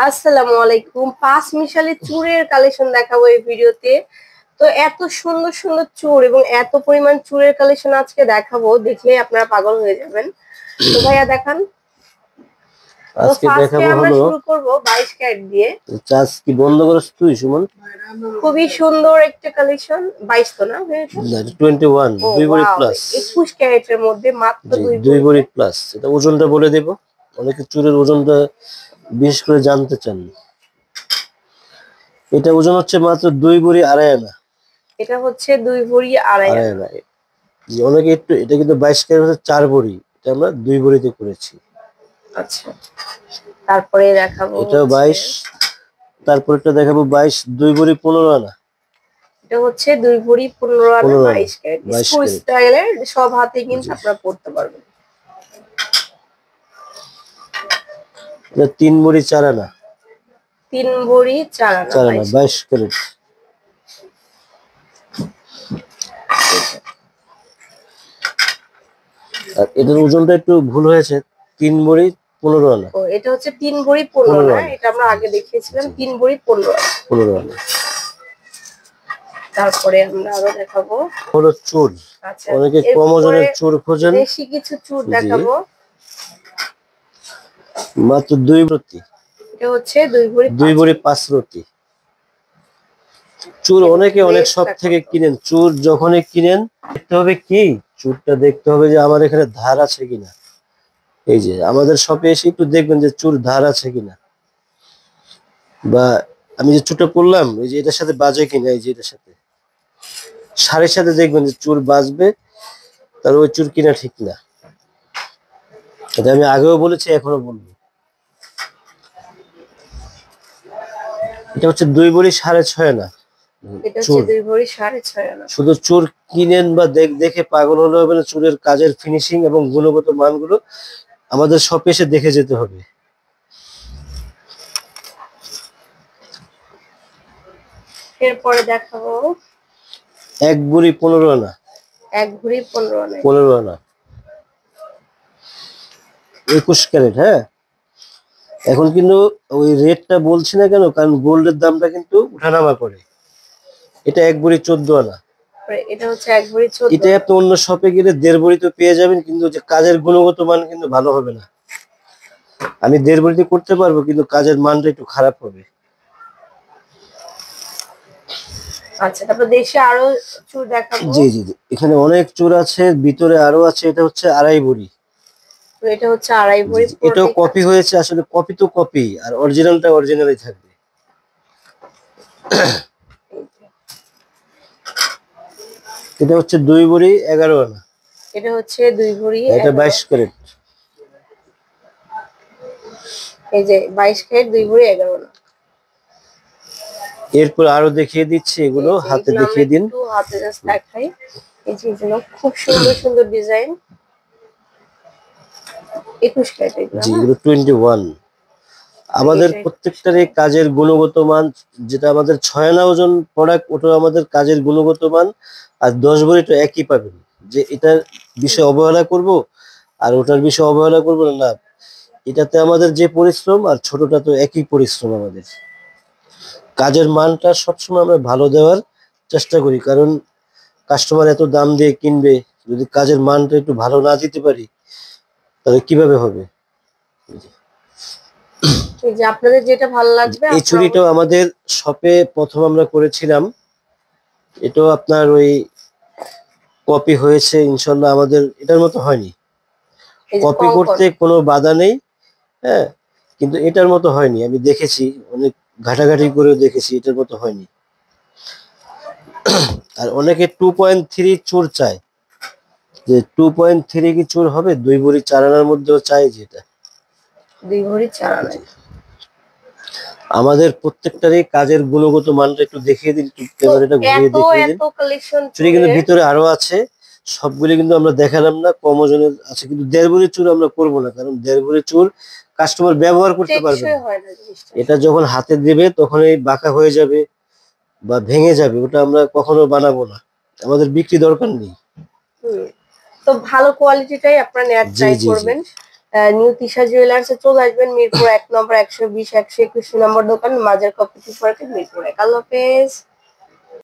আসসালামু আলাইকুম। পাঁচ মিশালি চুড়ের কালেকশন দেখাবো এই ভিডিওতে। তো এত সুন্দর সুন্দর চুড় এবং এত পরিমাণ চুড়ের কালেকশন আজকে দেখাবো, দেখলে আপনারা পাগল হয়ে যাবেন। তো ভাইয়া দেখান। তো আজকে ফার্স্টে দেখাবো আমরা হলো শুরু করব 22 ক্যারেট দিয়ে। চার্জ কি বন্ধ করেছ তুই সুমন? খুবই সুন্দর একটা কালেকশন। 22 তো না ভাইয়া? না, এটা 21 ও দুই ভরি ওয়াও, প্লাস। 21 ক্যারেটের মধ্যে মাত্র জি, দুই দুই ভরি ভরিতে। প্লাস। এটা ওজনটা বলে দেব, অনেকে চুরের ওজনটা বিশেষ করে জানতে চান। এটা ওজন হচ্ছে মাত্র 2 ভরি 2.5 আনা। এটা হচ্ছে 2 ভরি আড়াই আড়াই আনা। আনা জি, অনেকে একটু, এটা কিন্তু 22 ক্যারেট হচ্ছে 4 ভরি, এটা আমরা 2 ভরিতে করেছি। আচ্ছা, তারপরে দেখাবো এটাও হচ্ছে 22। তারপরটা দেখাবো 22 2 ভরি 15 আনা। এটা হচ্ছে 2 ভরি 15 আনা 15 আনা 22 ক্যারেট 22 স্কুল ক্যারেট। স্টাইলের, সব হাতে কিন্তু জি, আপনারা পড়তে পারবেন। এটা 3 ভরি 4 আনা। 3 ভরি 4 আনা 4 আনা 22 22 ক্যারেট। ক্যারেট। আর এটার ওজনটা একটু ভুল হয়েছে, 3 ভরি 15 আনা। ও এটা হচ্ছে 3 ভরি 15 15 আনা, আনা এটা আমরা আগে দেখিয়েছিলাম জি, 3 ভরি 15 আনা। 15 আনা। তারপরে আমরা আরো দেখাবো। হলো চুর, আচ্ছা, অনেকে কম এরপরে ওজনের চুর খোঁজেন। বেশি কিছু চুর জি, দেখাবো। মাত্র 2 ভরি। এটা হচ্ছে 2 ভরি 2 5 ভরি আনা। 5 রতি চুর। এটা অনেকে অনেক শপ রেটটা থেকে কত? কিনেন চুর, যখনই কিনেন দেখতে হবে কি, চুরটা দেখতে হবে যে আমার এখানে ধার আছে কিনা। এই যে আমাদের শপে এসে একটু দেখবেন যে চুর ধার আছে কিনা, বা আমি যে চুরটা পরলাম এই যে এটার সাথে বাজে কিনা। এই যে এটার সাথে, শাড়ির সাথে দেখবেন যে চুর বাজবে, তাহলে ওই চুর কিনা ঠিক না। এটা আমি আগেও বলেছি, এখনো বলবো। এটা হচ্ছে 2 ভরি 6.5 আনা এটা হচ্ছে চুর। 2 ভরি 6.5 আনা। শুধু চুর কিনেন বা দেখে পাগল হলে হবে না, চুরের কাজের ফিনিশিং এবং গুণগত মানগুলো আমাদের শপে এসে দেখে যেতে হবে। এরপরে দেখাবো 1 ভরি 15 আনা। 1 ভরি 15 আনা। 15 আনা 21 ক্যারেট। হ্যাঁ, এখন কিন্তু ওই রেটটা বলছি না কেন, কারণ গোল্ডের দামটা কিন্তু উঠানামা করে। এটা 1 ভরি 14 আনা। এটা হচ্ছে 1 ভরি 14 এটা আনা। আপনি অন্য শপে গেলে 1.5 ভরি তো পেয়ে যাবেন, কিন্তু যে কাজের গুণগত মান কিন্তু ভালো হবে না। আমি 1.5 ভরিতে করতে পারবো, কিন্তু কাজের মানটা একটু খারাপ হবে। আচ্ছা, তারপর দেশে আরো চুল দেখাবো। জি জি জি, এখানে অনেক চোর আছে, ভিতরে আরো আছে। এটা হচ্ছে 2.5 ভরি। তো এটা হচ্ছে 2.5 জি ভরি জি, এটাও পুরোটাই কাজ। কপি হয়েছে, আসলে কপি তো কপি, আর অরিজিনালটা অরিজিনালই থাকবে। এটা হচ্ছে 2 ভরি 11 আনা। এটা হচ্ছে 2 ভরি এটা 11। 22 ক্যারেট। এই যে 22 ক্যারেট 2 ভরি 11 না। এরপর আরো দেখিয়ে দিচ্ছি, এগুলো এই যে হাতে এগুলো আমরা দেখিয়ে দিন। একটু হাতে জাস্ট দেখাই। এই যে এগুলো খুব সুন্দর সুন্দর ডিজাইন। 21 ক্যারেট এগুলো জি, না? এগুলো 21। আমাদের এটা 21 প্রত্যেকটার এই ক্যারেট। কাজের গুণগত মান, যেটা আমাদের 6 আনা ওজন প্রোডাক্ট, ওটা আমাদের কাজের গুণগত মান। আর 10 ভরি তো একই পাবেন। যে এটার বিষয়ে অবহেলা করব আর ওটার বিষয়ে অবহেলা করবো না, না। এটাতে আমাদের যে পরিশ্রম আর ছোটটা তো একই পরিশ্রম। আমাদের কাজের মানটা সবসময় আমরা ভালো দেওয়ার চেষ্টা করি, কারণ কাস্টমার এত দাম দিয়ে কিনবে, যদি কাজের মানটা একটু ভালো না দিতে পারি তাহলে কিভাবে হবে। এই যে আপনাদের যেটা ভালো লাগবে এই আপনারা ছুরিটাও অবশ্যই। আমাদের শপে প্রথম আমরা করেছিলাম, এটাও আপনার ওই কপি হয়েছে ইনশাল্লাহ, আমাদের এটার মতো হয়নি। এই যে কপি কঙ্কন। করতে কোনো বাধা নেই, হ্যাঁ, কিন্তু এটার মতো হয়নি। আমি দেখেছি, অনেক ঘাটাঘাটি করেও দেখেছি, এটার মতো হয়নি। আর অনেকে 2.3 চুর চায়, যে 2.3 কি চুর হবে 2 ভরি 4 আনার মধ্যেও চাই যেটা। 2 ভরি 4 আনা। জি, আমাদের প্রত্যেকটারই কাজের গুণগত মানটা একটু দেখিয়ে দিন, একটু তো ক্যামেরাটা ঘুরিয়ে এত দেখিয়ে দিন। এত কালেকশন চুড়ি কিন্তু চুড়ের। ভিতরে আরো আছে, সবগুলি কিন্তু আমরা দেখালাম না, কম ওজনের আছে। কিন্তু 1.5 ভরি চুর আমরা করবো না, কারণ 1.5 ভরি চুর কাস্টমার ব্যবহার করতে পারবে টেকসই না। হয় না জিনিসটা। এটা যখন হাতে দেবে তখন এই বাঁকা হয়ে যাবে বা ভেঙে যাবে, ওটা আমরা কখনো বানাবো না, আমাদের বিক্রি দরকার নেই। হুম। তো ভালো কোয়ালিটিটাই আপনারা নেয়ার জি ট্রাই জি জি করবেন। নিউ তিশা জুয়েলার্সে চলে আসবেন, মিরপুর 1 নম্বর, 120, 121 নম্বর দোকান, মাজার কপারেটিভ মার্কেট, মিরপুর 1। আল্লাহ হাফেজ।